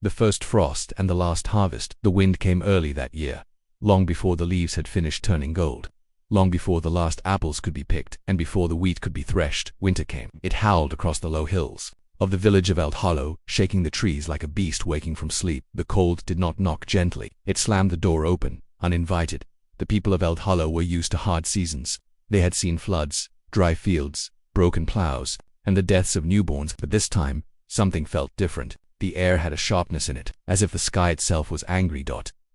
The first frost and the last harvest. The wind came early that year, long before the leaves had finished turning gold, long before the last apples could be picked, and before the wheat could be threshed. Winter came. It howled across the low hills of the village of Eld Hollow, shaking the trees like a beast waking from sleep. The cold did not knock gently. It slammed the door open, uninvited. The people of Eld Hollow were used to hard seasons. They had seen floods, dry fields, broken plows, and the deaths of newborns, but this time, something felt different. The air had a sharpness in it, as if the sky itself was angry.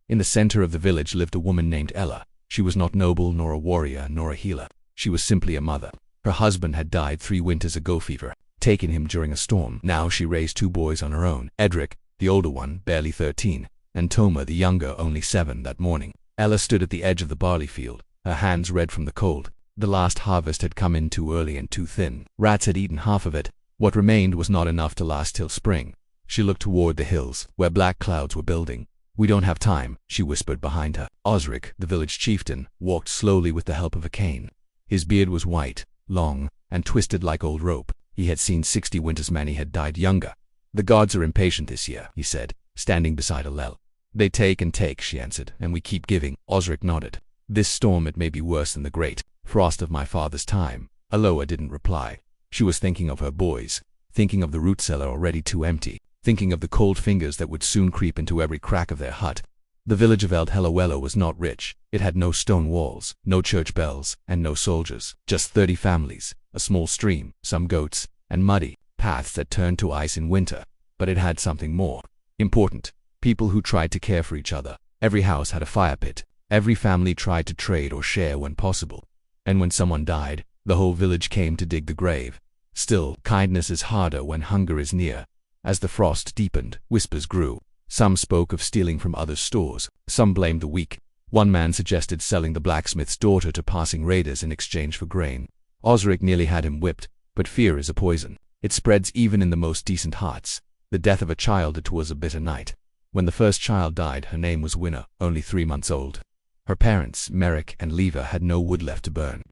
In the center of the village lived a woman named Ella. She was not noble, nor a warrior, nor a healer. She was simply a mother. Her husband had died 3 winters ago, fever taken him during a storm. Now she raised 2 boys on her own, Edric, the older one, barely 13, and Toma, the younger, only 7. That morning, Ella stood at the edge of the barley field, her hands red from the cold. The last harvest had come in too early and too thin. Rats had eaten half of it. What remained was not enough to last till spring. She looked toward the hills, where black clouds were building. "We don't have time," she whispered behind her. Osric, the village chieftain, walked slowly with the help of a cane. His beard was white, long, and twisted like old rope. He had seen 60 winters. Many had died younger. "The gods are impatient this year," he said, standing beside Alel. "They take and take," she answered, "and we keep giving." Osric nodded. "This storm, it may be worse than the great frost of my father's time." Aloa didn't reply. She was thinking of her boys, thinking of the root cellar already too empty, thinking of the cold fingers that would soon creep into every crack of their hut. The village of Eld Helluelo was not rich. It had no stone walls, no church bells, and no soldiers. Just 30 families, a small stream, some goats, and muddy paths that turned to ice in winter. But it had something more important: people who tried to care for each other. Every house had a fire pit. Every family tried to trade or share when possible. And when someone died, the whole village came to dig the grave. Still, kindness is harder when hunger is near. As the frost deepened, whispers grew. Some spoke of stealing from others' stores. Some blamed the weak. One man suggested selling the blacksmith's daughter to passing raiders in exchange for grain. Osric nearly had him whipped, but fear is a poison. It spreads even in the most decent hearts. The death of a child, it was a bitter night. When the first child died, her name was Winner, only 3 months old. Her parents, Merrick and Leva, had no wood left to burn.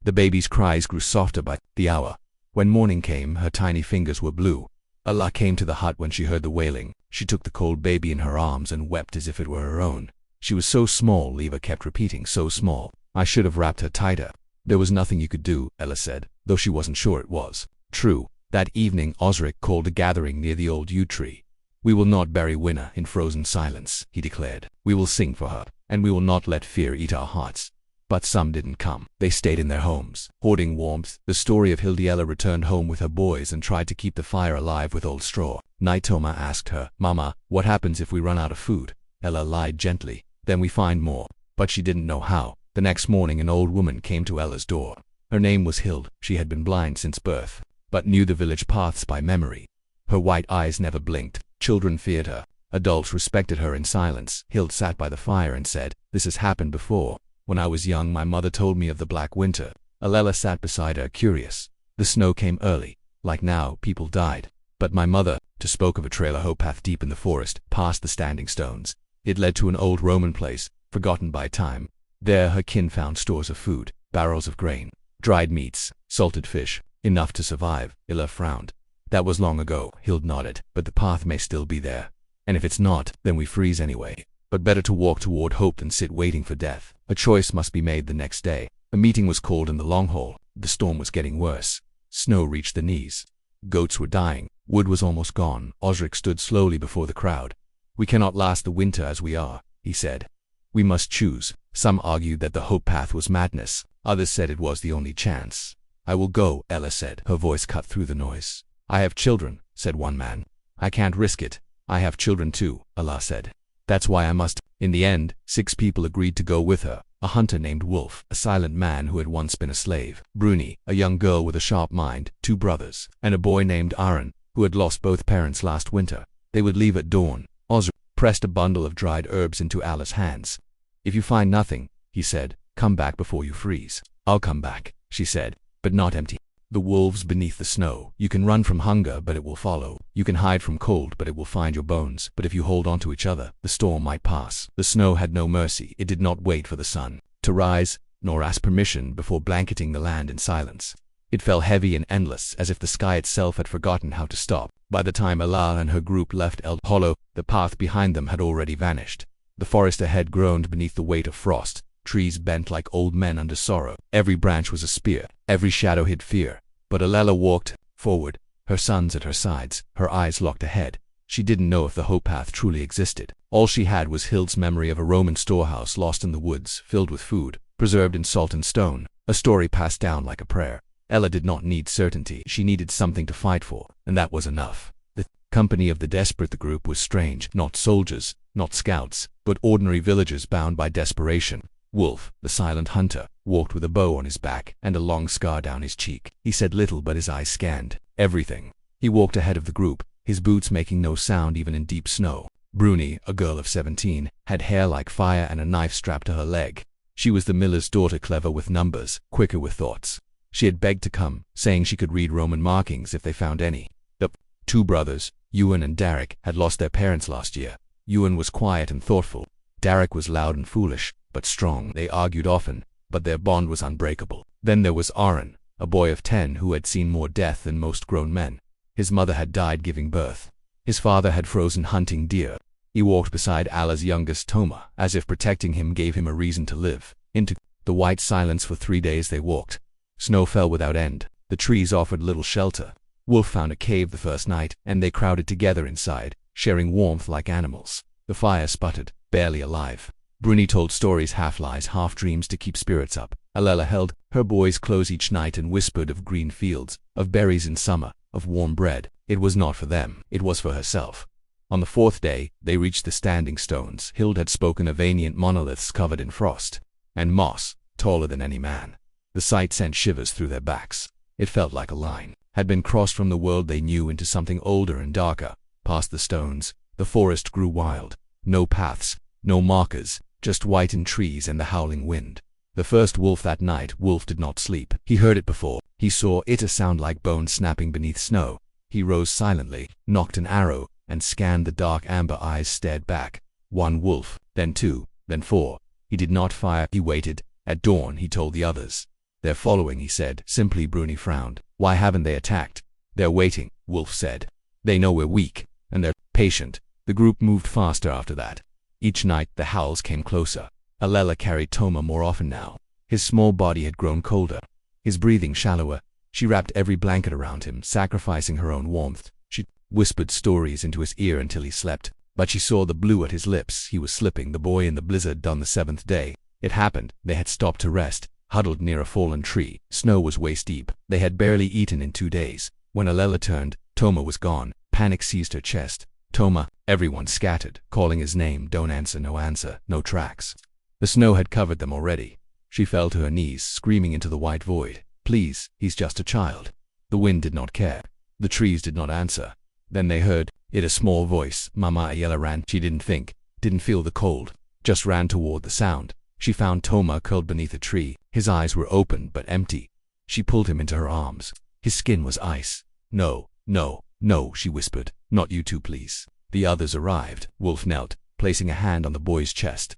The baby's cries grew softer by the hour. When morning came, her tiny fingers were blue. Allah came to the hut when she heard the wailing. She took the cold baby in her arms and wept as if it were her own. She was so small, Leva kept repeating, so small. "I should have wrapped her tighter." "There was nothing you could do," Ella said, though she wasn't sure it was true. That evening, Osric called a gathering near the old yew tree. "We will not bury Winner in frozen silence," he declared. "We will sing for her, and we will not let fear eat our hearts." But some didn't come. They stayed in their homes, hoarding warmth. The story of Hildiella returned home with her boys and tried to keep the fire alive with old straw. Toma asked her, "Mama, what happens if we run out of food?" Ella lied gently. "Then we find more." But she didn't know how. The next morning, an old woman came to Ella's door. Her name was Hild. She had been blind since birth, but knew the village paths by memory. Her white eyes never blinked. Children feared her. Adults respected her in silence. Hild sat by the fire and said, "This has happened before. When I was young, my mother told me of the black winter." Alela sat beside her, curious. The snow came early. Like now, people died. But my mother spoke of a trail, a hope path deep in the forest, past the standing stones. It led to an old Roman place, forgotten by time. There her kin found stores of food, barrels of grain, dried meats, salted fish, enough to survive. Illa frowned. "That was long ago," Hild nodded, "but the path may still be there. And if it's not, then we freeze anyway. But better to walk toward hope than sit waiting for death." A choice must be made the next day. A meeting was called in the long hall. The storm was getting worse. Snow reached the knees. Goats were dying. Wood was almost gone. Osric stood slowly before the crowd. "We cannot last the winter as we are," he said. "We must choose." Some argued that the hope path was madness. Others said it was the only chance. "I will go," Ella said, her voice cut through the noise. "I have children," said one man. "I can't risk it." "I have children too," Allah said. "That's why I must." In the end, 6 people agreed to go with her. A hunter named Wolf, a silent man who had once been a slave, Bruni, a young girl with a sharp mind, 2 brothers, and a boy named Aaron, who had lost both parents last winter. They would leave at dawn. Osric pressed a bundle of dried herbs into Allah's hands. "If you find nothing," he said, "come back before you freeze." "I'll come back," she said, "but not empty." The wolves beneath the snow. You can run from hunger, but it will follow. You can hide from cold, but it will find your bones. But if you hold on to each other, the storm might pass. The snow had no mercy. It did not wait for the sun to rise, nor ask permission before blanketing the land in silence. It fell heavy and endless, as if the sky itself had forgotten how to stop. By the time Alal and her group left El Hollow, the path behind them had already vanished. The forest ahead groaned beneath the weight of frost, trees bent like old men under sorrow. Every branch was a spear, every shadow hid fear. But Alela walked forward, her sons at her sides, her eyes locked ahead. She didn't know if the hope path truly existed. All she had was Hild's memory of a Roman storehouse lost in the woods, filled with food, preserved in salt and stone, a story passed down like a prayer. Ella did not need certainty, she needed something to fight for, and that was enough. The company of the desperate, the group was strange, not soldiers, not scouts, but ordinary villagers bound by desperation. Wolf, the silent hunter, walked with a bow on his back and a long scar down his cheek. He said little, but his eyes scanned everything. He walked ahead of the group, his boots making no sound even in deep snow. Bruni, a girl of 17, had hair like fire and a knife strapped to her leg. She was the miller's daughter, clever with numbers, quicker with thoughts. She had begged to come, saying she could read Roman markings if they found any. The two brothers, Ewan and Derek, had lost their parents last year. Ewan was quiet and thoughtful. Derek was loud and foolish, but strong. They argued often, but their bond was unbreakable. Then there was Aaron, a boy of 10 who had seen more death than most grown men. His mother had died giving birth. His father had frozen hunting deer. He walked beside Allah's youngest, Toma, as if protecting him gave him a reason to live. Into the white silence for 3 days they walked. Snow fell without end. The trees offered little shelter. Wolf found a cave the first night, and they crowded together inside, sharing warmth like animals. The fire sputtered, barely alive. Bruni told stories, half lies, half dreams, to keep spirits up. Alela held her boys close each night and whispered of green fields, of berries in summer, of warm bread. It was not for them, it was for herself. On the 4th day, they reached the standing stones. Hild had spoken of ancient monoliths covered in frost and moss, taller than any man. The sight sent shivers through their backs. It felt like a line had been crossed from the world they knew into something older and darker. Past the stones, the forest grew wild. No paths, no markers, just whitened trees and the howling wind. The first wolf that night, Wolf did not sleep. He heard it before. He saw it, a sound like bones snapping beneath snow. He rose silently, nocked an arrow, and scanned the dark amber eyes stared back. 1 wolf, then 2, then 4. He did not fire. He waited. At dawn, he told the others. They're following, he said. Simply. Bruni frowned. Why haven't they attacked? They're waiting, Wolf said. They know we're weak, and they're patient. The group moved faster after that. Each night, the howls came closer. Alela carried Toma more often now. His small body had grown colder, his breathing shallower. She wrapped every blanket around him, sacrificing her own warmth. She whispered stories into his ear until he slept, but she saw the blue at his lips. He was slipping. The boy in the blizzard on the 7th day. It happened. They had stopped to rest, huddled near a fallen tree. Snow was waist deep. They had barely eaten in 2 days. When Alela turned, Toma was gone. Panic seized her chest. Toma. Everyone scattered, calling his name. Don't answer, no answer, no tracks. The snow had covered them already. She fell to her knees, screaming into the white void. Please, he's just a child. The wind did not care. The trees did not answer. Then they heard it, a small voice. Mama Ayala ran. She didn't think, didn't feel the cold, just ran toward the sound. She found Toma curled beneath a tree. His eyes were open but empty. She pulled him into her arms. His skin was ice. No, no, no, she whispered. Not you two, please. The others arrived. Wolf knelt, placing a hand on the boy's chest.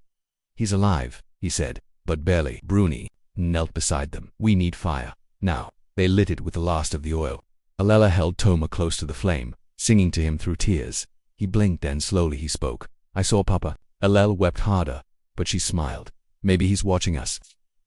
He's alive, he said, but barely. Bruni knelt beside them. We need fire. Now. They lit it with the last of the oil. Alela held Toma close to the flame, singing to him through tears. He blinked, and slowly he spoke. I saw Papa. Alela wept harder, but she smiled. Maybe he's watching us.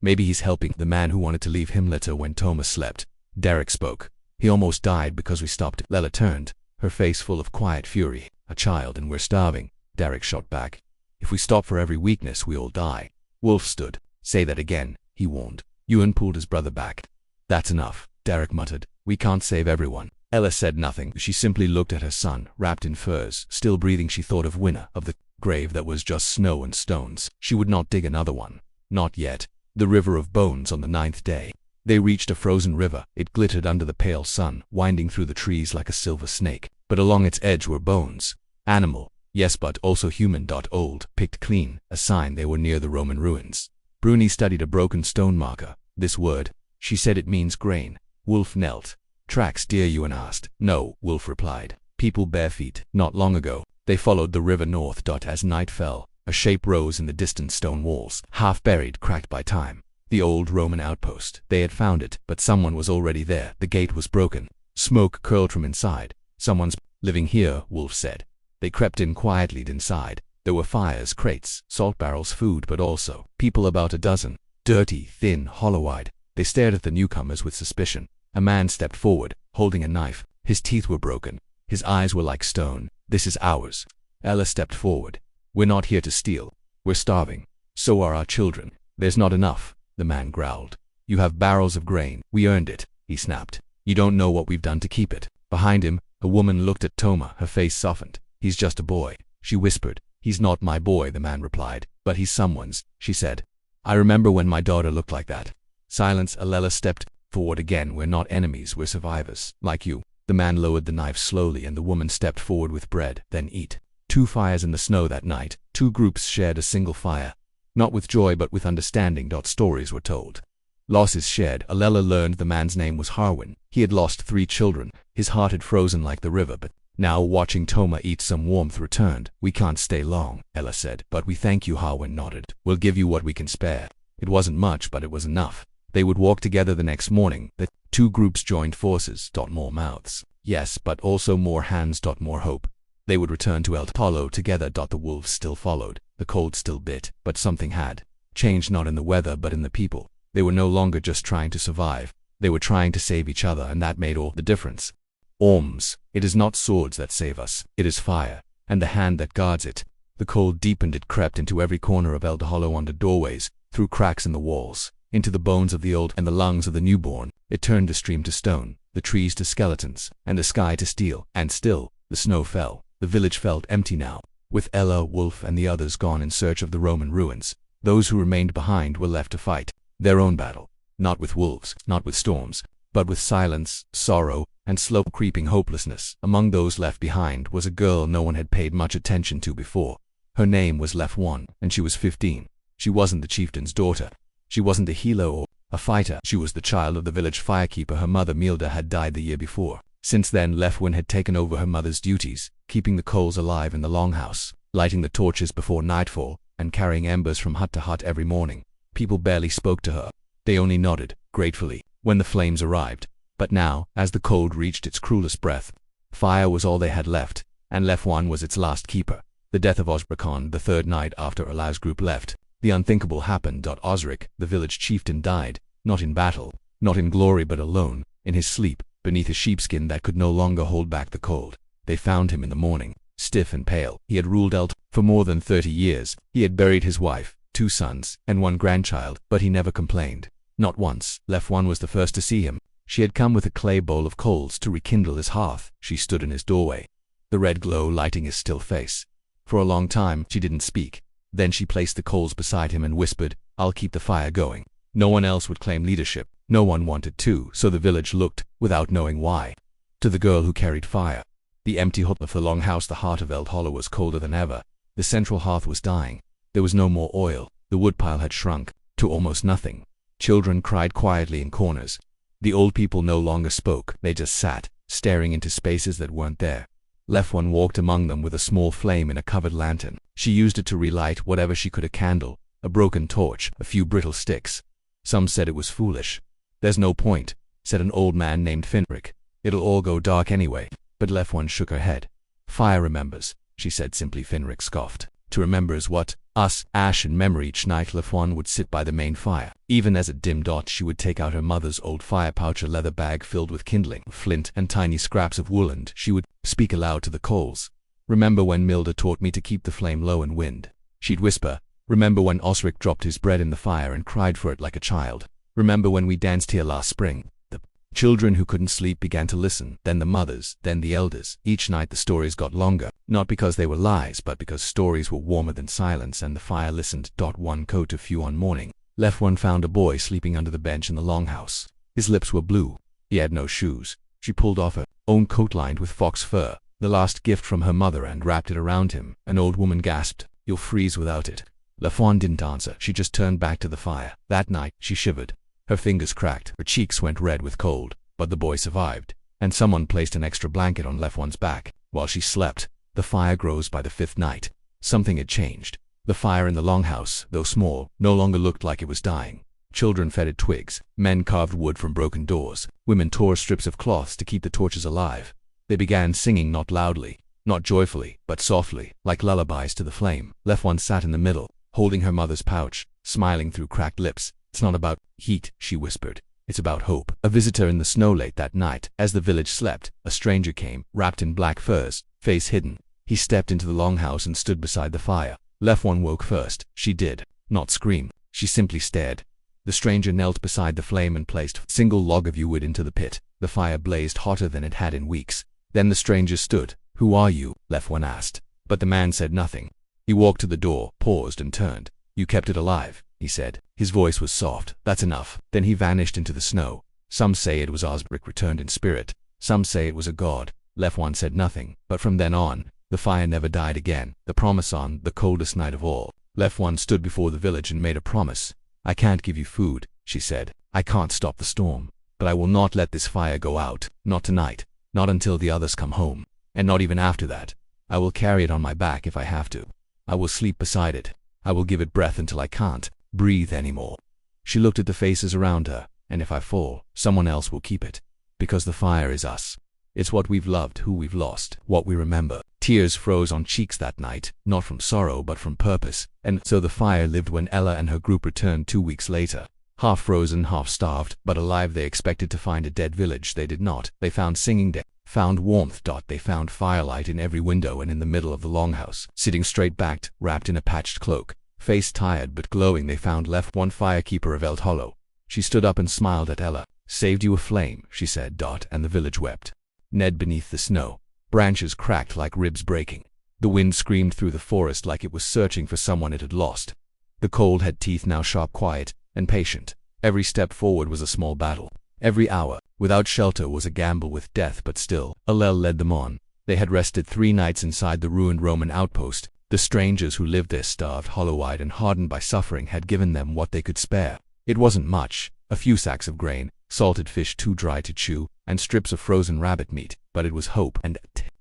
Maybe he's helping the man who wanted to leave him. Later, when Toma slept, Derek spoke. He almost died because we stopped. Lela turned, her face full of quiet fury. A child, and we're starving. Derek shot back. If we stop for every weakness, we all die. Wolf stood. Say that again, he warned. Ewan pulled his brother back. That's enough, Derek muttered. We can't save everyone. Ella said nothing. She simply looked at her son, wrapped in furs. Still breathing, she thought of Winner, of the grave that was just snow and stones. She would not dig another one. Not yet. The river of bones on the 9th day. They reached a frozen river. It glittered under the pale sun, winding through the trees like a silver snake. But along its edge were bones. Animal, yes, but also human. Old, picked clean, a sign they were near the Roman ruins. Bruni studied a broken stone marker. This word, she said, it means grain. Wolf knelt. Tracks, dear, Ewan asked. No, Wolf replied. People bare feet. Not long ago. They followed the river north. As night fell, a shape rose in the distant stone walls, half buried, cracked by time. The old Roman outpost. They had found it, but someone was already there. The gate was broken. Smoke curled from inside. Someone's living here, Wolf said. They crept in quietly inside. There were fires, crates, salt barrels, food, but also people, about a dozen. Dirty, thin, hollow-eyed. They stared at the newcomers with suspicion. A man stepped forward, holding a knife. His teeth were broken. His eyes were like stone. "This is ours." Ella stepped forward. "We're not here to steal. We're starving. So are our children. There's not enough," the man growled. "You have barrels of grain. We earned it," he snapped. "You don't know what we've done to keep it." Behind him, a woman looked at Toma. Her face softened. "He's just a boy," she whispered. "He's not my boy," the man replied. "But he's someone's," she said. "I remember when my daughter looked like that." Silence. Alela stepped forward again. "We're not enemies. We're survivors, like you." The man lowered the knife slowly and the woman stepped forward with bread. "Then eat." 2 fires in the snow that night. 2 groups shared a single fire. Not with joy but with understanding. Stories were told. Losses shared. Alela learned the man's name was Harwin. He had lost 3 children. His heart had frozen like the river, but now, watching Toma eat, some warmth returned. "We can't stay long," Ella said. "But we thank you," Harwin nodded. "We'll give you what we can spare." It wasn't much, but it was enough. They would walk together the next morning. The 2 groups joined forces. More mouths. Yes, but also more hands. More hope. They would return to El Tolo together. The wolves still followed. The cold still bit, but something had changed, not in the weather but in the people. They were no longer just trying to survive. They were trying to save each other, and that made all the difference. Orms. It is not swords that save us. It is fire, and the hand that guards it. The cold deepened. It crept into every corner of El Hollow, under doorways, through cracks in the walls, into the bones of the old and the lungs of the newborn. It turned the stream to stone, the trees to skeletons, and the sky to steel. And still, the snow fell. The village felt empty now, with Ella, Wolf, and the others gone in search of the Roman ruins. Those who remained behind were left to fight their own battle, not with wolves, not with storms, but with silence, sorrow, and slow creeping hopelessness. Among those left behind was a girl no one had paid much attention to before. Her name was Lefwan, and she was 15. She wasn't the chieftain's daughter. She wasn't a healer or a fighter. She was the child of the village firekeeper. Her mother Milda had died the year before. Since then, Lefwan had taken over her mother's duties, keeping the coals alive in the longhouse, lighting the torches before nightfall, and carrying embers from hut to hut every morning. People barely spoke to her. They only nodded, gratefully, when the flames arrived. But now, as the cold reached its cruelest breath, fire was all they had left, and Lefwan was its last keeper. The death of Osbrikon, the 3rd night after Allah's group left. The unthinkable happened. Osric, the village chieftain, died, not in battle, not in glory, but alone, in his sleep, beneath a sheepskin that could no longer hold back the cold. They found him in the morning, stiff and pale. He had ruled Elt for more than 30 years. He had buried his wife, 2 sons, and 1 grandchild, but he never complained. Not once. Lefwan was the first to see him. She had come with a clay bowl of coals to rekindle his hearth. She stood in his doorway, the red glow lighting his still face. For a long time, she didn't speak. Then she placed the coals beside him and whispered, "I'll keep the fire going." No one else would claim leadership. No one wanted to, so the village looked, without knowing why, to the girl who carried fire. The empty hut of the longhouse, the heart of El Hollow, was colder than ever. The central hearth was dying. There was no more oil. The woodpile had shrunk to almost nothing. Children cried quietly in corners. The old people no longer spoke. They just sat, staring into spaces that weren't there. Lefwan walked among them with a small flame in a covered lantern. She used it to relight whatever she could: a candle, a broken torch, a few brittle sticks. Some said it was foolish. "There's no point," said an old man named Finric. "It'll all go dark anyway." But Lefwan shook her head. "Fire remembers," she said simply. Finric scoffed. "To remember is what?" "Us." Ash and memory. Each night Lefwan would sit by the main fire. Even as it dimmed, she would take out her mother's old fire pouch, a leather bag filled with kindling, flint, and tiny scraps of wool, and she would speak aloud to the coals. "Remember when Milda taught me to keep the flame low in wind?" She'd whisper. "Remember when Osric dropped his bread in the fire and cried for it like a child? Remember when we danced here last spring?" The children who couldn't sleep began to listen, then the mothers, then the elders. Each night the stories got longer, not because they were lies, but because stories were warmer than silence, and the fire listened. One coat of few one morning, Lefwan found a boy sleeping under the bench in the longhouse. His lips were blue. He had no shoes. She pulled off her own coat lined with fox fur, the last gift from her mother, and wrapped it around him. An old woman gasped, "You'll freeze without it." Lefwan didn't answer. She just turned back to the fire. That night, she shivered. Her fingers cracked. Her cheeks went red with cold. But the boy survived, and someone placed an extra blanket on Lefwan's back. While she slept, the fire grows. By the 5th night, something had changed. The fire in the longhouse, though small, no longer looked like it was dying. Children fed twigs. Men carved wood from broken doors. Women tore strips of cloths to keep the torches alive. They began singing, not loudly, not joyfully, but softly, like lullabies to the flame. Left one sat in the middle, holding her mother's pouch, smiling through cracked lips. "It's not about heat," she whispered. "It's about hope." A visitor in the snow late that night. As the village slept, a stranger came, wrapped in black furs, face hidden. He stepped into the longhouse and stood beside the fire. Left one woke first. She did not scream. She simply stared. The stranger knelt beside the flame and placed a single log of wood into the pit. The fire blazed hotter than it had in weeks. Then the stranger stood. "Who are you?" Left one asked. But the man said nothing. He walked to the door, paused and turned. "You kept it alive," he said. His voice was soft. "That's enough." Then he vanished into the snow. Some say it was Osbrick returned in spirit. Some say it was a god. Left one said nothing. But from then on, the fire never died again. The promise on the coldest night of all. Left one stood before the village and made a promise. "I can't give you food," she said. "I can't stop the storm. But I will not let this fire go out. Not tonight. Not until the others come home. And not even after that. I will carry it on my back if I have to. I will sleep beside it. I will give it breath until I can't breathe anymore." She looked at the faces around her. "And if I fall, someone else will keep it. Because the fire is us. It's what we've loved, who we've lost, what we remember." Tears froze on cheeks that night, not from sorrow but from purpose. And so the fire lived when Ella and her group returned 2 weeks later. Half frozen, half starved, but alive. They expected to find a dead village. They did not. They found singing dead, found warmth. They found firelight in every window and in the middle of the longhouse. Sitting straight-backed, wrapped in a patched cloak, face tired but glowing, they found Left one firekeeper of Eld Hollow. She stood up and smiled at Ella. "Saved you a flame," she said. And the village wept. Ned beneath the snow. Branches cracked like ribs breaking. The wind screamed through the forest like it was searching for someone it had lost. The cold had teeth now, sharp, quiet, and patient. Every step forward was a small battle. Every hour, without shelter, was a gamble with death, but still, Alel led them on. They had rested 3 nights inside the ruined Roman outpost. The strangers who lived there, starved, hollow-eyed, and hardened by suffering, had given them what they could spare. It wasn't much, a few sacks of grain, salted fish too dry to chew, and strips of frozen rabbit meat, but it was hope and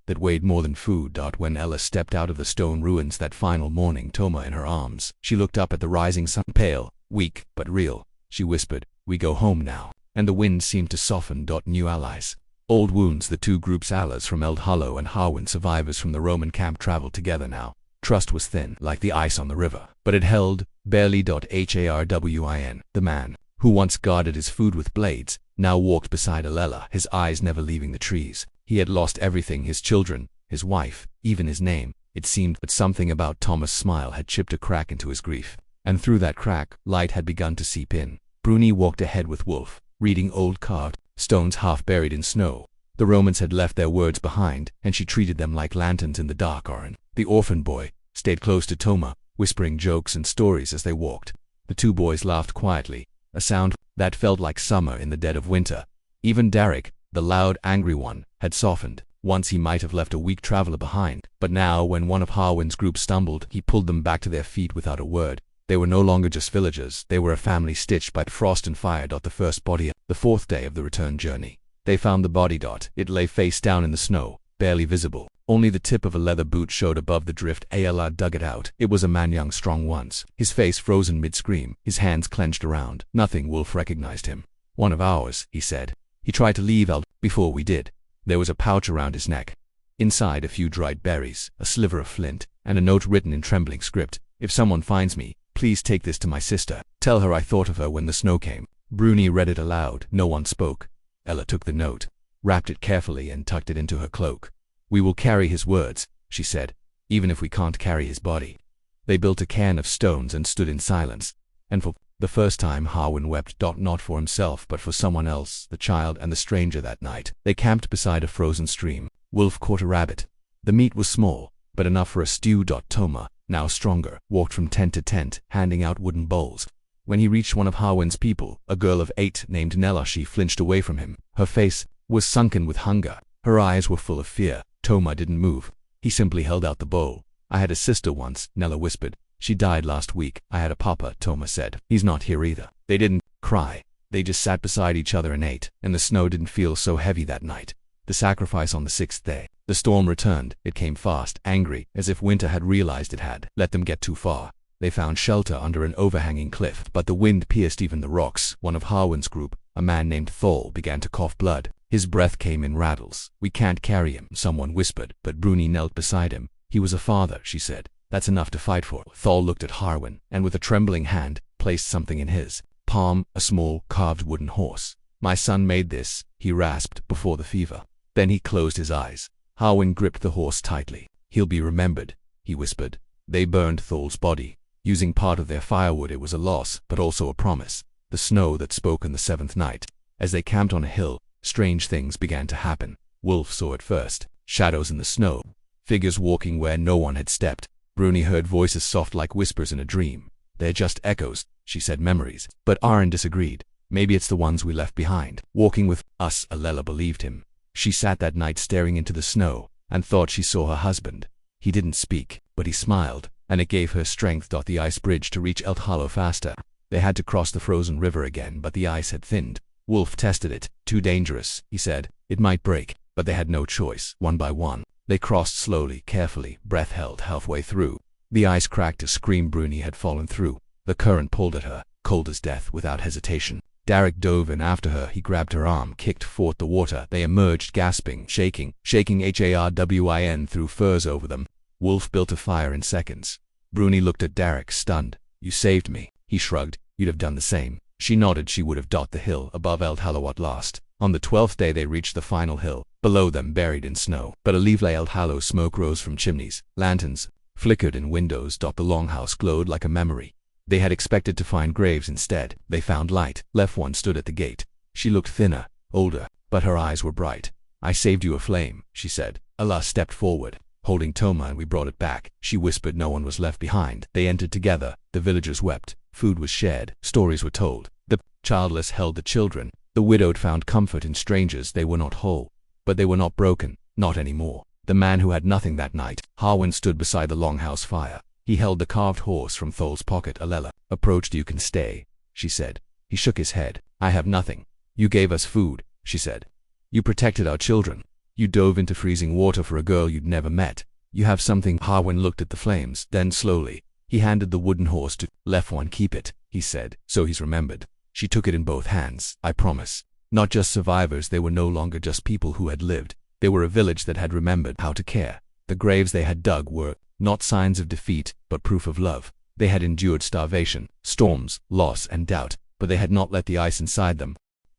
that weighed more than food. When Ella stepped out of the stone ruins that final morning, Toma in her arms, she looked up at the rising sun, pale, weak, but real. She whispered, "We go home now." And the wind seemed to soften. New allies. Old wounds. The 2 groups, Allas from Eld Hollow and Harwin survivors from the Roman camp, traveled together now. Trust was thin, like the ice on the river, but it held, barely. Harwin, the man, who once guarded his food with blades, now walked beside Alela, his eyes never leaving the trees. He had lost everything, his children, his wife, even his name, it seemed, but something about Thomas' smile had chipped a crack into his grief. And through that crack, light had begun to seep in. Bruni walked ahead with Wolf, reading old carved stones half buried in snow. The Romans had left their words behind, and she treated them like lanterns in the dark. Oren, the orphan boy, stayed close to Toma, whispering jokes and stories as they walked. The 2 boys laughed quietly, a sound that felt like summer in the dead of winter. Even Derek, the loud, angry one, had softened. Once he might have left a weak traveler behind, but now when one of Harwin's group stumbled, he pulled them back to their feet without a word. They were no longer just villagers, they were a family stitched by frost and fire. The first body, the 4th day of the return journey. They found the body. It lay face down in the snow, barely visible. Only the tip of a leather boot showed above the drift. Ayala dug it out. It was a man, young, strong once, his face frozen mid-scream, his hands clenched around. Nothing. Wolf recognized him. "One of ours," he said. "He tried to leave Eld before we did." There was a pouch around his neck. Inside, a few dried berries, a sliver of flint, and a note written in trembling script. "If someone finds me, please take this to my sister. Tell her I thought of her when the snow came." Bruni read it aloud. No one spoke. Ella took the note, wrapped it carefully, and tucked it into her cloak. "We will carry his words," she said, "even if we can't carry his body." They built a cairn of stones and stood in silence. And for the first time, Harwin wept. Not for himself, but for someone else, the child and the stranger. That night, they camped beside a frozen stream. Wolf caught a rabbit. The meat was small, but enough for a stew. Toma, now stronger, walked from tent to tent, handing out wooden bowls. When he reached one of Harwin's people, a girl of 8 named Nella, she flinched away from him. Her face was sunken with hunger. Her eyes were full of fear. Toma didn't move. He simply held out the bowl. "I had a sister once," Nella whispered. "She died last week." "I had a papa," Toma said. "He's not here either." They didn't cry. They just sat beside each other and ate, and the snow didn't feel so heavy that night. The sacrifice on the 6th day. The storm returned. It came fast, angry, as if winter had realized it had let them get too far. They found shelter under an overhanging cliff, but the wind pierced even the rocks. One of Harwin's group, a man named Thol, began to cough blood. His breath came in rattles. "We can't carry him," someone whispered, but Bruni knelt beside him. "He was a father," she said. "That's enough to fight for." Thol looked at Harwin, and with a trembling hand, placed something in his palm, a small, carved wooden horse. "My son made this," he rasped, "before the fever." Then he closed his eyes. Harwin gripped the horse tightly. "He'll be remembered," he whispered. They burned Thol's body. Using part of their firewood, it was a loss, but also a promise. The snow that spoke on the seventh night. As they camped on a hill, strange things began to happen. Wolf saw it first. Shadows in the snow. Figures walking where no one had stepped. Bruni heard voices soft like whispers in a dream. "They're just echoes," she said, "memories." But Aaron disagreed. "Maybe it's the ones we left behind, walking with us." Alela believed him. She sat that night staring into the snow, and thought she saw her husband. He didn't speak, but he smiled, and it gave her strength. The ice bridge to reach El Hollow faster. They had to cross the frozen river again, but the ice had thinned. Wolf tested it. "Too dangerous," he said. "It might break." But they had no choice. One by one, they crossed slowly, carefully, breath held halfway through. The ice cracked. A scream. Bruni had fallen through. The current pulled at her, cold as death, without hesitation. Derek dove in after her. He grabbed her arm, kicked forth the water. They emerged, gasping, shaking Harwin threw furs over them. Wolf built a fire in seconds. Bruni looked at Derek, stunned. "You saved me." He shrugged. "You'd have done the same." She nodded. She would have the hill above El Hollow at last. On the 12th day they reached the final hill, below them buried in snow. But alevle El Hollow smoke rose from chimneys. Lanterns flickered in windows. The longhouse glowed like a memory. They had expected to find graves instead. They found light. Left one stood at the gate. She looked thinner, older, but her eyes were bright. "I saved you a flame," she said. Allah stepped forward, holding Toma, "and we brought it back." She whispered. No one was left behind. They entered together. The villagers wept. Food was shared. Stories were told. The childless held the children. The widowed found comfort in strangers. They were not whole, but they were not broken. Not anymore. The man who had nothing that night. Harwin stood beside the longhouse fire. He held the carved horse from Thol's pocket. Alela approached. "You can stay," she said. He shook his head. "I have nothing." "You gave us food," she said. "You protected our children. You dove into freezing water for a girl you'd never met. You have something." Harwin looked at the flames. Then slowly, he handed the wooden horse to "Left one, keep it," he said. "So he's remembered." She took it in both hands. "I promise." Not just survivors. They were no longer just people who had lived. They were a village that had remembered how to care. The graves they had dug were not signs of defeat, but proof of love. They had endured starvation, storms, loss, and doubt, but they had not let the ice inside them.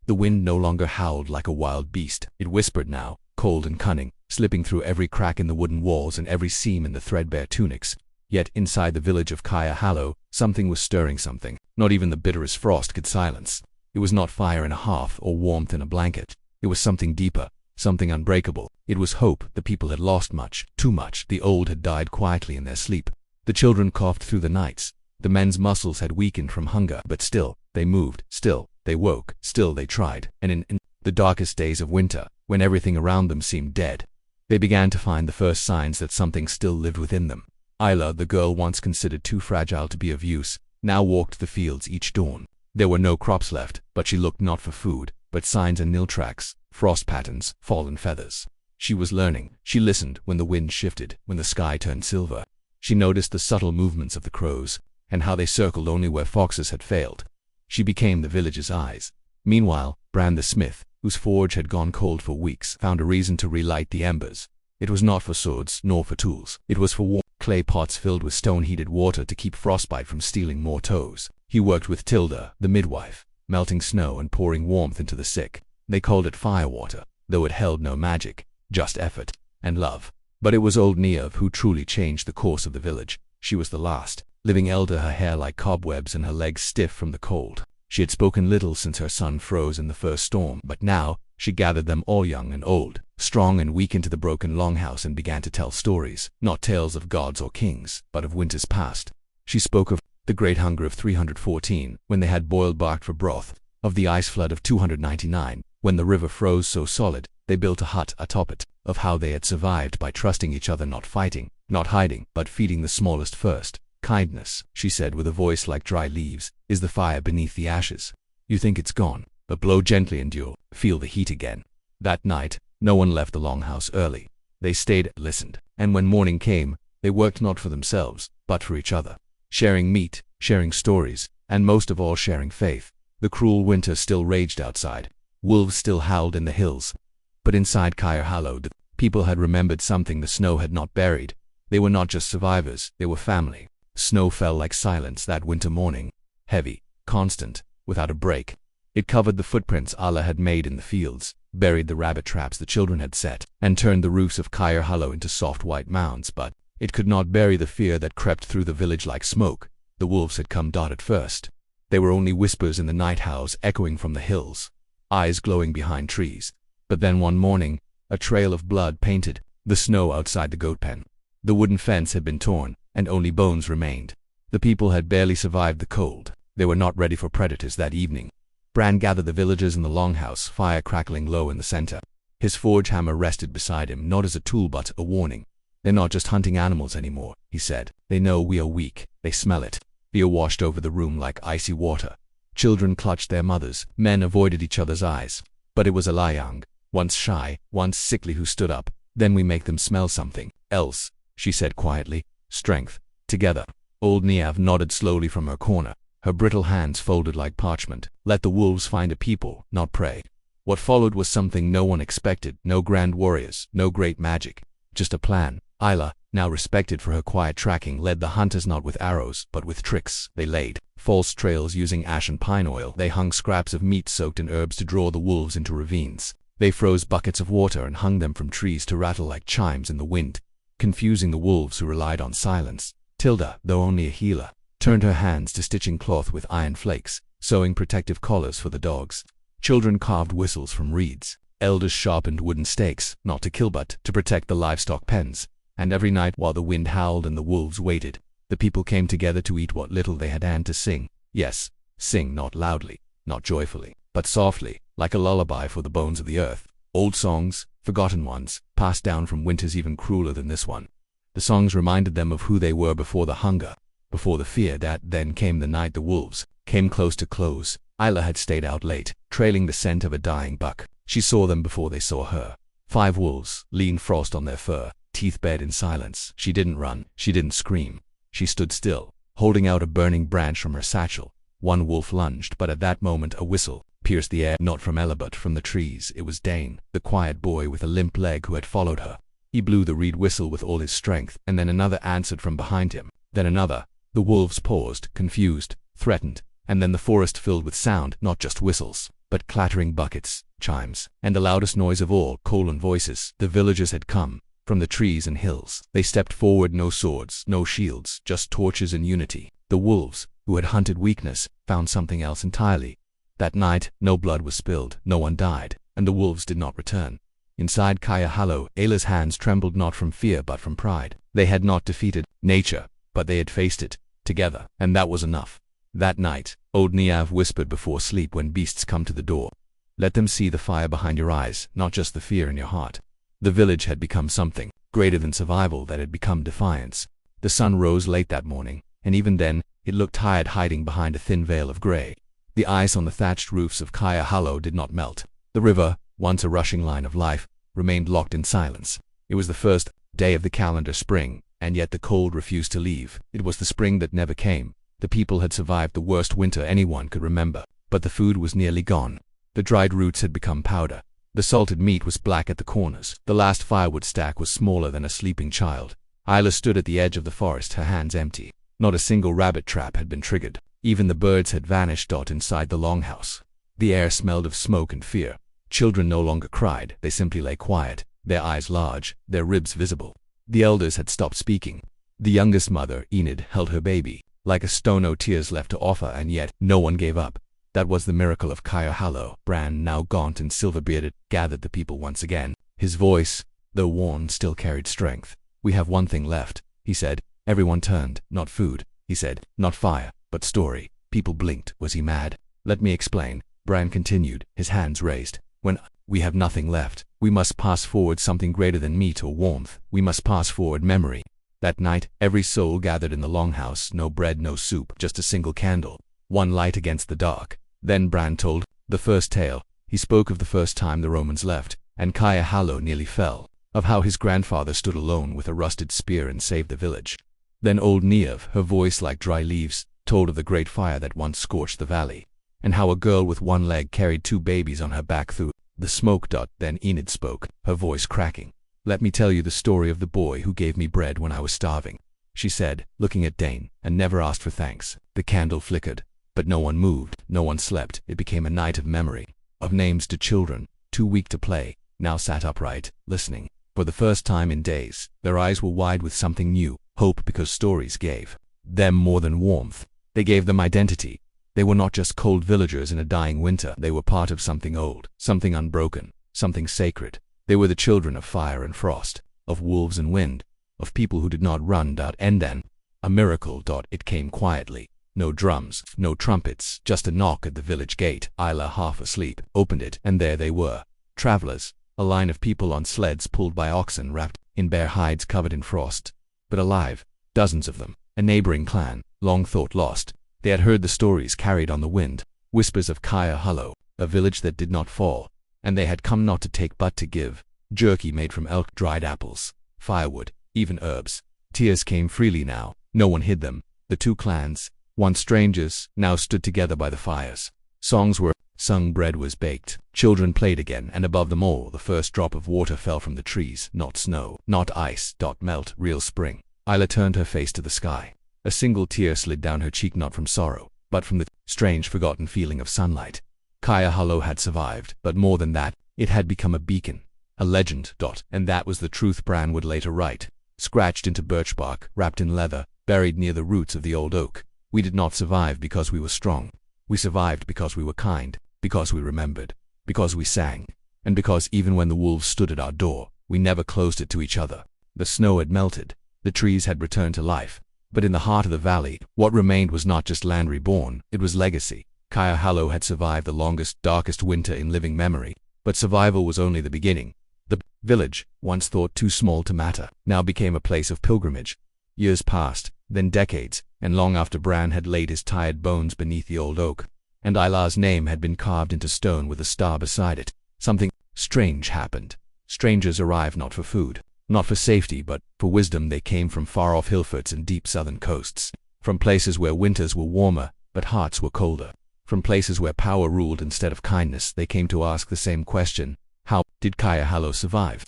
The wind no longer howled like a wild beast. It whispered now, cold and cunning, slipping through every crack in the wooden walls and every seam in the threadbare tunics. Yet inside the village of Kaya Hollow, something was stirring. Something not even the bitterest frost could silence. It was not fire in a hearth or warmth in a blanket. It was something deeper, something unbreakable. It was hope. The people had lost much, too much. The old had died quietly in their sleep. The children coughed through the nights. The men's muscles had weakened from hunger, but still, they moved. Still, they woke. Still, they tried. And in the darkest days of winter, when everything around them seemed dead, they began to find the first signs that something still lived within them. Isla, the girl once considered too fragile to be of use, now walked the fields each dawn. There were no crops left, but she looked not for food, but signs and nil tracks, frost patterns, fallen feathers. She was learning. She listened when the wind shifted, when the sky turned silver. She noticed the subtle movements of the crows, and how they circled only where foxes had failed. She became the village's eyes. Meanwhile, Bran the smith, whose forge had gone cold for weeks, found a reason to relight the embers. It was not for swords, nor for tools. It was for warm clay pots filled with stone-heated water to keep frostbite from stealing more toes. He worked with Tilda, the midwife, melting snow and pouring warmth into the sick. They called it firewater, though it held no magic, just effort and love. But it was old Niev who truly changed the course of the village. She was the last, living elder, her hair like cobwebs and her legs stiff from the cold. She had spoken little since her son froze in the first storm, but now she gathered them all, young and old, strong and weak, into the broken longhouse and began to tell stories, not tales of gods or kings, but of winters past. She spoke of the great hunger of 314, when they had boiled bark for broth, of the ice flood of 299, when the river froze so solid they built a hut atop it, of how they had survived by trusting each other, not fighting, not hiding, but feeding the smallest first. Kindness, she said with a voice like dry leaves, is the fire beneath the ashes. You think it's gone, but blow gently and you'll feel the heat again. That night, no one left the longhouse early. They stayed, listened, and when morning came, they worked not for themselves, but for each other. sharing meat, sharing stories, and most of all sharing faith. The cruel winter still raged outside. Wolves still howled in the hills. But inside Kyle, the people had remembered something the snow had not buried. They were not just survivors, they were family. Snow fell like silence that winter morning, heavy, constant, without a break. It covered the footprints Allah had made in the fields, buried the rabbit traps the children had set, and turned the roofs of Kyle into soft white mounds, but it could not bury the fear that crept through the village like smoke. The wolves had come at first. They were only whispers in the night howls echoing from the hills, eyes glowing behind trees. But then one morning, a trail of blood painted the snow outside the goat pen. The wooden fence had been torn, and only bones remained. The people had barely survived the cold. They were not ready for predators that evening. Bran gathered the villagers in the longhouse, fire crackling low in the center. His forge hammer rested beside him, not as a tool but a warning. "They're not just hunting animals anymore," he said. "They know we are weak. They smell it." Fear washed over the room like icy water. Children clutched their mothers. Men avoided each other's eyes. But it was Alayang, once shy, once sickly, who stood up. "Then we make them smell something else," she said quietly. "Strength. Together." Old Niav nodded slowly from her corner, her brittle hands folded like parchment. "Let the wolves find a people, not prey." What followed was something no one expected. No grand warriors, no great magic. Just a plan. Isla, now respected for her quiet tracking, led the hunters not with arrows, but with tricks. They laid false trails using ash and pine oil. They hung scraps of meat soaked in herbs to draw the wolves into ravines. They froze buckets of water and hung them from trees to rattle like chimes in the wind, confusing the wolves who relied on silence. Tilda, though only a healer, turned her hands to stitching cloth with iron flakes, sewing protective collars for the dogs. Children carved whistles from reeds. Elders sharpened wooden stakes, not to kill but to protect the livestock pens. And every night, while the wind howled and the wolves waited, the people came together to eat what little they had and to sing. Yes, sing, not loudly, not joyfully, but softly, like a lullaby for the bones of the earth. Old songs, forgotten ones, passed down from winters even crueler than this one. The songs reminded them of who they were before the hunger, before the fear. That then came the night the wolves came close to close. Isla had stayed out late, trailing the scent of a dying buck. She saw them before they saw her. 5 wolves, lean frost on their fur, teeth bared in silence. She didn't run, she didn't scream. She stood still, holding out a burning branch from her satchel. One wolf lunged, but at that moment a whistle pierced the air, not from Ella but from the trees. It was Dane, the quiet boy with a limp leg who had followed her. He blew the reed whistle with all his strength, and then another answered from behind him. Then another. The wolves paused, confused, threatened, and then the forest filled with sound, not just whistles, but clattering buckets, chimes, and the loudest noise of all, Colan voices. The villagers had come, from the trees and hills. They stepped forward, no swords, no shields, just torches and unity. The wolves, who had hunted weakness, found something else entirely. That night, no blood was spilled, no one died, and the wolves did not return. Inside Kayahalo, Ayla's hands trembled not from fear but from pride. They had not defeated nature, but they had faced it, together, and that was enough. That night, old Niav whispered before sleep, "When beasts come to the door, let them see the fire behind your eyes, not just the fear in your heart." The village had become something greater than survival, that had become defiance. The sun rose late that morning, and even then, it looked tired, hiding behind a thin veil of gray. The ice on the thatched roofs of Kayahalo did not melt. The river, once a rushing line of life, remained locked in silence. It was the first day of the calendar spring, and yet the cold refused to leave. It was the spring that never came. The people had survived the worst winter anyone could remember, but the food was nearly gone. The dried roots had become powder. The salted meat was black at the corners. The last firewood stack was smaller than a sleeping child. Isla stood at the edge of the forest, her hands empty. Not a single rabbit trap had been triggered. Even the birds had vanished inside the longhouse. The air smelled of smoke and fear. Children no longer cried, they simply lay quiet, their eyes large, their ribs visible. The elders had stopped speaking. The youngest mother, Enid, held her baby. Like a stone, no tears left to offer, and yet no one gave up. That was the miracle of Kayahalo. Bran, now gaunt and silver-bearded, gathered the people once again. His voice, though worn, still carried strength. "We have one thing left," he said. Everyone turned. "Not food," he said. "Not fire, but story." People blinked. Was he mad? "Let me explain," Bran continued, his hands raised. "When we have nothing left, we must pass forward something greater than meat or warmth. We must pass forward memory." That night, every soul gathered in the longhouse. No bread, no soup, just a single candle, one light against the dark. Then Bran told the first tale. He spoke of the first time the Romans left, and Kayahalo nearly fell, of how his grandfather stood alone with a rusted spear and saved the village. Then old Niev, her voice like dry leaves, told of the great fire that once scorched the valley, and how a girl with one leg carried 2 babies on her back through the smoke. Then Enid spoke, her voice cracking. "Let me tell you the story of the boy who gave me bread when I was starving," she said, looking at Dane, "and never asked for thanks." The candle flickered, but no one moved, no one slept. It became a night of memory, of names to children, too weak to play, now sat upright, listening. For the first time in days, their eyes were wide with something new, hope, because stories gave them more than warmth. They gave them identity. They were not just cold villagers in a dying winter. They were part of something old, something unbroken, something sacred. They were the children of fire and frost, of wolves and wind, of people who did not run. And then, a miracle. It came quietly. No drums, no trumpets, just a knock at the village gate. Isla, half asleep, opened it, and there they were. Travelers, a line of people on sleds pulled by oxen wrapped in bare hides covered in frost, but alive, dozens of them. A neighboring clan, long thought lost. They had heard the stories carried on the wind, whispers of Kaya Hollow, a village that did not fall, and they had come not to take but to give. Jerky made from elk, dried apples, firewood, even herbs. Tears came freely now. No one hid them. The 2 clans, once strangers, now stood together by the fires. Songs were sung, bread was baked, children played again, and above them all the first drop of water fell from the trees. Not snow, not ice. Melt, real spring. Isla turned her face to the sky. A single tear slid down her cheek, not from sorrow, but from the strange forgotten feeling of sunlight. Kaya Hollow had survived, but more than that, it had become a beacon, a legend. And that was the truth Bran would later write. Scratched into birch bark, wrapped in leather, buried near the roots of the old oak. We did not survive because we were strong. We survived because we were kind, because we remembered, because we sang, and because even when the wolves stood at our door, we never closed it to each other. The snow had melted. The trees had returned to life. But in the heart of the valley, what remained was not just land reborn, it was legacy. Kaya Hollow had survived the longest, darkest winter in living memory, but survival was only the beginning. The village, once thought too small to matter, now became a place of pilgrimage. Years passed, then decades, and long after Bran had laid his tired bones beneath the old oak, and Ilar's name had been carved into stone with a star beside it, something strange happened. Strangers arrived not for food, not for safety, but for wisdom. They came from far-off hillforts and deep southern coasts, from places where winters were warmer, but hearts were colder, from places where power ruled instead of kindness. They came to ask the same question: how did Kaya Hollow survive?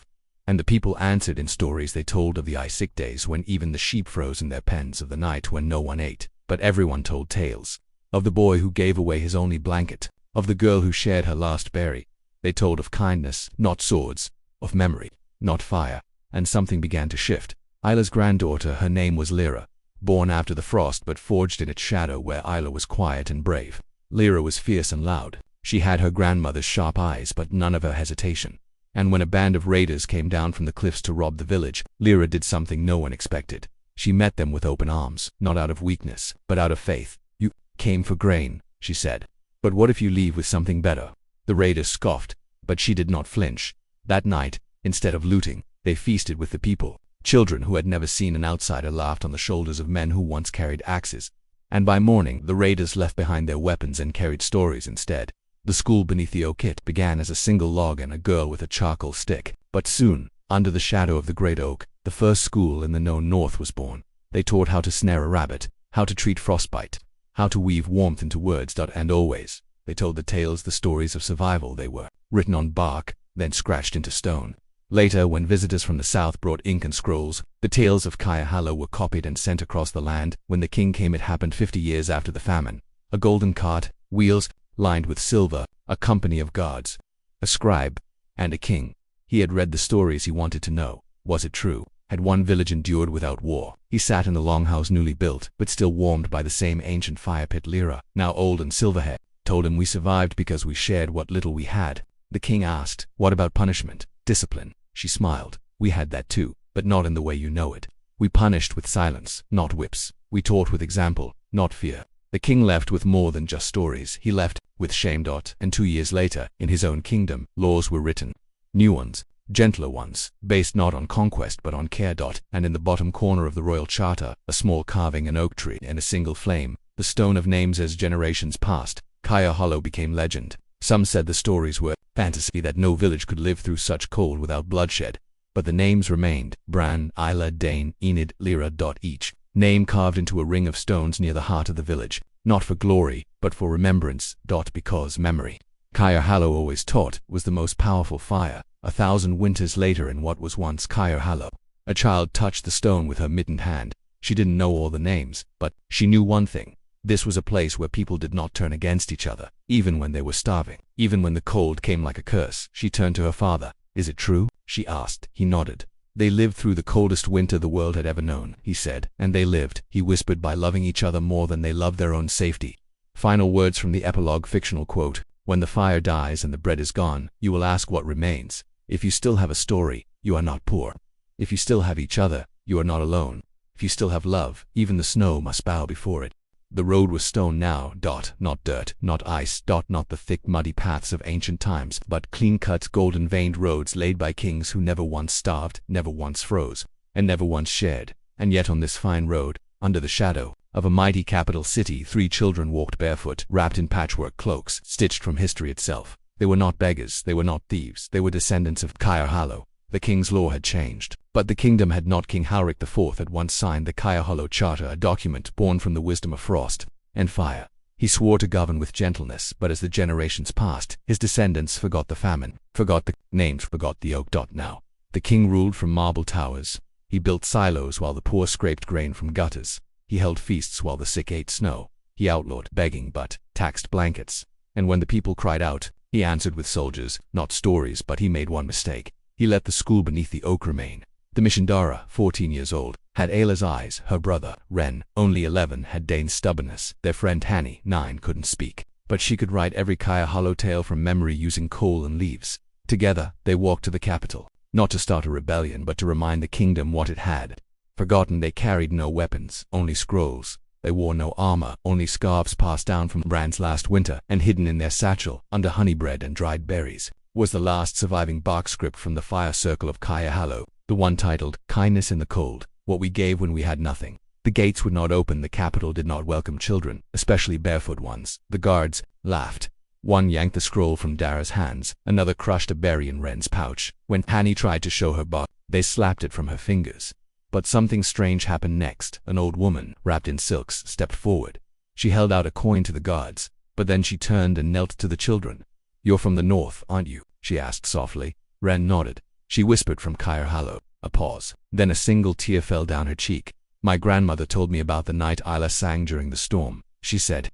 And the people answered in stories they told of the ice-sick days when even the sheep froze in their pens, of the night when no one ate, but everyone told tales, of the boy who gave away his only blanket, of the girl who shared her last berry. They told of kindness, not swords, of memory, not fire. And something began to shift. Isla's granddaughter, her name was Lyra, born after the frost but forged in its shadow, where Isla was quiet and brave. Lyra was fierce and loud. She had her grandmother's sharp eyes, but none of her hesitation. And when a band of raiders came down from the cliffs to rob the village, Lyra did something no one expected. She met them with open arms, not out of weakness, but out of faith. "You came for grain," she said. "But what if you leave with something better?" The raiders scoffed, but she did not flinch. That night, instead of looting, they feasted with the people. Children who had never seen an outsider laughed on the shoulders of men who once carried axes. And by morning, the raiders left behind their weapons and carried stories instead. The school beneath the oak began as a single log and a girl with a charcoal stick. But soon, under the shadow of the great oak, the first school in the known north was born. They taught how to snare a rabbit, how to treat frostbite, how to weave warmth into words. And always, they told the tales, the stories of survival. They were written on bark, then scratched into stone. Later, when visitors from the south brought ink and scrolls, the tales of Kaya Hollow were copied and sent across the land. When the king came, it happened 50 years after the famine. A golden cart, wheels lined with silver, a company of guards, a scribe, and a king. He had read the stories. He wanted to know, was it true? Had one village endured without war? He sat in the longhouse newly built, but still warmed by the same ancient fire pit. Lyra, now old and silver-haired, told him, "We survived because we shared what little we had." The king asked, "What about punishment? Discipline?" She smiled. "We had that too, but not in the way you know it. We punished with silence, not whips. We taught with example, not fear." The king left with more than just stories. He left with shame. And 2 years later, in his own kingdom, laws were written. New ones, gentler ones, based not on conquest but on care. And in the bottom corner of the royal charter, a small carving, an oak tree and a single flame, the stone of names. As generations passed, Kaya Hollow became legend. Some said the stories were fantasy, that no village could live through such cold without bloodshed. But the names remained: Bran, Isla, Dane, Enid, Lyra. Each name carved into a ring of stones near the heart of the village, not for glory, but for remembrance. Because memory, Firehallow always taught, was the most powerful fire. 1,000 winters later, in what was once Firehallow, a child touched the stone with her mittened hand. She didn't know all the names, but she knew one thing. This was a place where people did not turn against each other, even when they were starving. Even when the cold came like a curse, she turned to her father. "Is it true?" she asked. He nodded. "They lived through the coldest winter the world had ever known," he said. "And they lived," he whispered, "by loving each other more than they loved their own safety." Final words from the epilogue fictional quote: "When the fire dies and the bread is gone, you will ask what remains. If you still have a story, you are not poor. If you still have each other, you are not alone. If you still have love, even the snow must bow before it." The road was stone now, not dirt, not ice, not the thick muddy paths of ancient times, but clean-cut, golden-veined roads laid by kings who never once starved, never once froze, and never once shared. And yet on this fine road, under the shadow of a mighty capital city, 3 children walked barefoot, wrapped in patchwork cloaks, stitched from history itself. They were not beggars, they were not thieves, they were descendants of Firehallow. The king's law had changed, but the kingdom had not. King Halric IV had once signed the Firehallow Charter, a document born from the wisdom of frost and fire. He swore to govern with gentleness, but as the generations passed, his descendants forgot the famine, forgot the names, forgot the oak. Now, the king ruled from marble towers. He built silos while the poor scraped grain from gutters. He held feasts while the sick ate snow. He outlawed begging but taxed blankets. And when the people cried out, he answered with soldiers, not stories. But he made one mistake. He let the school beneath the oak remain. The Mishandara, 14 years old, had Ayla's eyes. Her brother, Ren, only 11, had Dane's stubbornness. Their friend Hanny, 9, couldn't speak, but she could write every Firehallow tale from memory using coal and leaves. Together, they walked to the capital, not to start a rebellion, but to remind the kingdom what it had forgotten. They carried no weapons, only scrolls. They wore no armor, only scarves passed down from Bran's last winter, and hidden in their satchel, under honey bread and dried berries, was the last surviving bark script from the fire circle of Firehallow, the one titled, "Kindness in the Cold, What We Gave When We Had Nothing." The gates would not open, the capital did not welcome children, especially barefoot ones. The guards laughed. One yanked the scroll from Dara's hands, another crushed a berry in Ren's pouch. When Hanny tried to show her bark, they slapped it from her fingers. But something strange happened next. An old woman, wrapped in silks, stepped forward. She held out a coin to the guards, but then she turned and knelt to the children. "You're from the north, aren't you?" she asked softly. Ren nodded. She whispered from Firehallow. A pause. Then a single tear fell down her cheek. "My grandmother told me about the night Ayla sang during the storm. She said,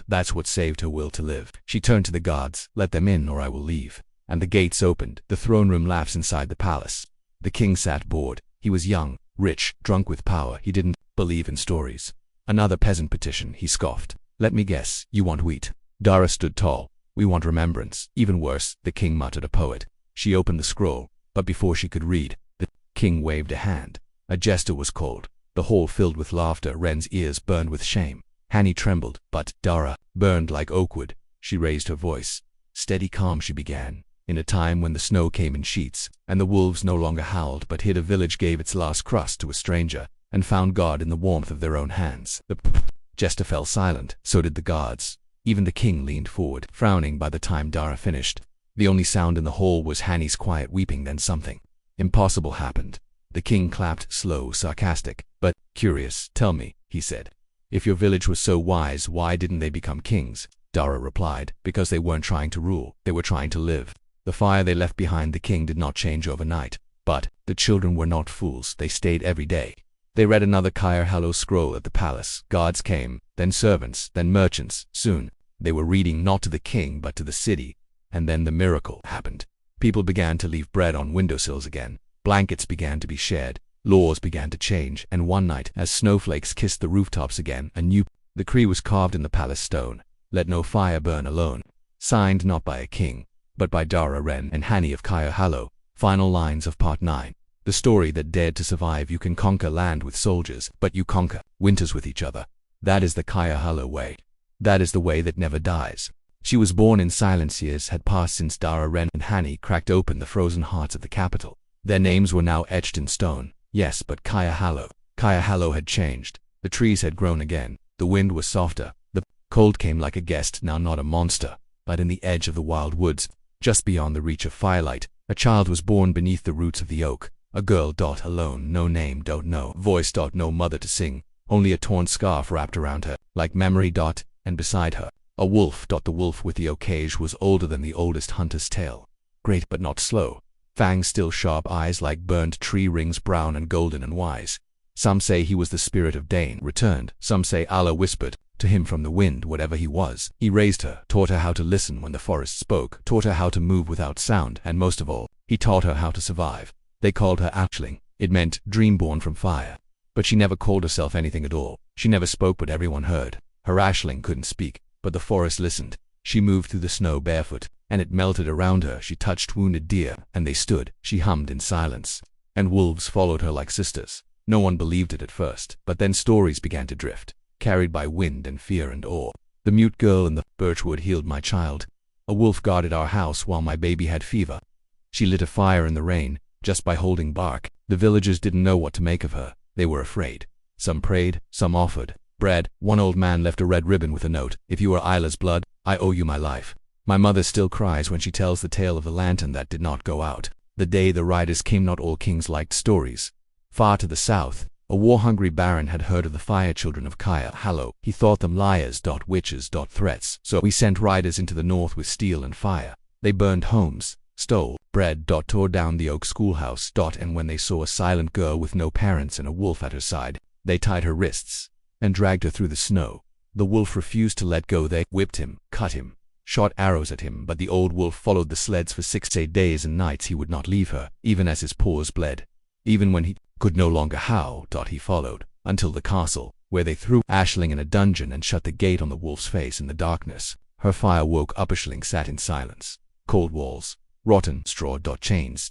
that's what saved her will to live." She turned to the guards. "Let them in or I will leave." And the gates opened. The throne room laughs inside the palace. The king sat bored. He was young, rich, drunk with power. He didn't believe in stories. "Another peasant petition," he scoffed. "Let me guess, you want wheat." Dara stood tall. "We want remembrance." "Even worse," the king muttered. "A poet." She opened the scroll, but before she could read, the king waved a hand. A jester was called. The hall filled with laughter. Ren's ears burned with shame. Hanny trembled, but Dara burned like oak wood. She raised her voice. "Steady, calm," she began. "In a time when the snow came in sheets, and the wolves no longer howled but hid, a village gave its last crust to a stranger, and found God in the warmth of their own hands." The jester fell silent. So did the guards. Even the king leaned forward, frowning. By the time Dara finished, the only sound in the hall was Hanny's quiet weeping. Then something impossible happened. The king clapped, slow, sarcastic, but curious. "Tell me," he said, "if your village was so wise, why didn't they become kings?" Dara replied, "Because they weren't trying to rule, they were trying to live. The fire they left behind the king did not change overnight. But the children were not fools. They stayed every day. They read another Firehallow scroll at the palace. Guards came, then servants, then merchants. Soon, they were reading not to the king but to the city. And then the miracle happened. People began to leave bread on windowsills again. Blankets began to be shared. Laws began to change. And one night, as snowflakes kissed the rooftops again, a new decree was carved in the palace stone. "Let no fire burn alone." Signed not by a king, but by Dara, Ren, and Hanny of Firehallow. Final lines of Part 9. The story that dared to survive. You can conquer land with soldiers, but you conquer winters with each other. That is the Firehallow way. That is the way that never dies. She was born in silence. Years had passed since Dara, Ren, and Hanny cracked open the frozen hearts of the capital. Their names were now etched in stone. Yes, but Firehallow had changed. The trees had grown again. The wind was softer. The cold came like a guest, now not a monster, but in the edge of the wild woods, just beyond the reach of firelight. A child was born beneath the roots of the oak. A girl. Alone, no name. No voice. No mother to sing. Only a torn scarf wrapped around her, like memory. And beside her, a wolf. The wolf with the occasion was older than the oldest hunter's tale. Great but not slow. Fangs still sharp, eyes like burned tree rings, brown and golden and wise. Some say he was the spirit of Dane returned. Some say Allah whispered to him from the wind. Whatever he was, he raised her, taught her how to listen when the forest spoke, taught her how to move without sound, and most of all, he taught her how to survive. They called her Aisling. It meant dream born from fire. But she never called herself anything at all. She never spoke, but everyone heard. Her Aisling couldn't speak, but the forest listened. She moved through the snow barefoot, and it melted around her. She touched wounded deer, and they stood. She hummed in silence. And wolves followed her like sisters. No one believed it at first, but then stories began to drift, carried by wind and fear and awe. The mute girl in the birchwood healed my child. A wolf guarded our house while my baby had fever. She lit a fire in the rain, just by holding bark. The villagers didn't know what to make of her. They were afraid. Some prayed, some offered bread. One old man left a red ribbon with a note: "If you are Isla's blood, I owe you my life." My mother still cries when she tells the tale of the lantern that did not go out. The day the riders came, not all kings liked stories. Far to the south, a war-hungry baron had heard of the fire children of Kaya Hallow. He thought them liars. Witches. Threats. So we sent riders into the north with steel and fire. They burned homes, stole bread. Tore down the oak schoolhouse. And when they saw a silent girl with no parents and a wolf at her side, they tied her wrists and dragged her through the snow. The wolf refused to let go. They whipped him, cut him, shot arrows at him, but the old wolf followed the sleds for 6 days and nights. He would not leave her, even as his paws bled. Even when he could no longer howl. He followed, until the castle, where they threw Aisling in a dungeon and shut the gate on the wolf's face in the darkness. Her fire woke up. Aisling sat in silence. Cold walls, rotten straw. Chains.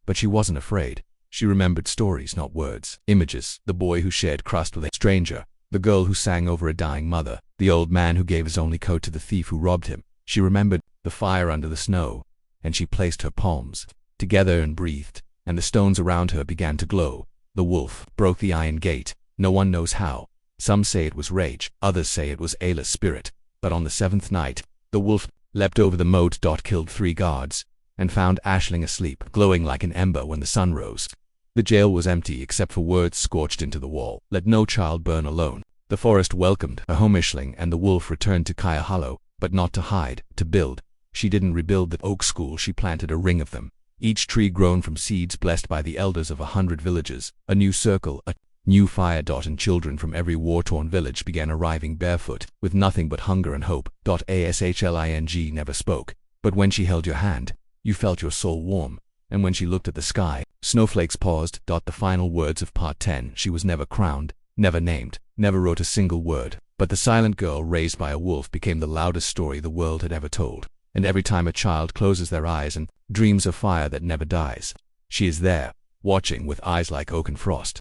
But she wasn't afraid. She remembered stories, not words. Images. The boy who shared crust with a stranger. The girl who sang over a dying mother. The old man who gave his only coat to the thief who robbed him. She remembered the fire under the snow, and she placed her palms together and breathed, and the stones around her began to glow. The wolf broke the iron gate. No one knows how. Some say it was rage, others say it was Ayla's spirit. But on the 7th night, the wolf leapt over the moat. Killed 3 guards, and found Aisling asleep, glowing like an ember when the sun rose. The jail was empty except for words scorched into the wall: "Let no child burn alone." The forest welcomed her home. Aisling and the wolf returned to Kaya Hollow, but not to hide, to build. She didn't rebuild the oak school, she planted a ring of them. Each tree grown from seeds blessed by the elders of 100 villages. A new circle, a new fire. And children from every war-torn village began arriving barefoot, with nothing but hunger and hope. Aisling never spoke, but when she held your hand, you felt your soul warm. And when she looked at the sky, snowflakes paused. The final words of Part 10. She was never crowned, never named, never wrote a single word. But the silent girl raised by a wolf became the loudest story the world had ever told. And every time a child closes their eyes and dreams of fire that never dies, she is there, watching with eyes like oak and frost.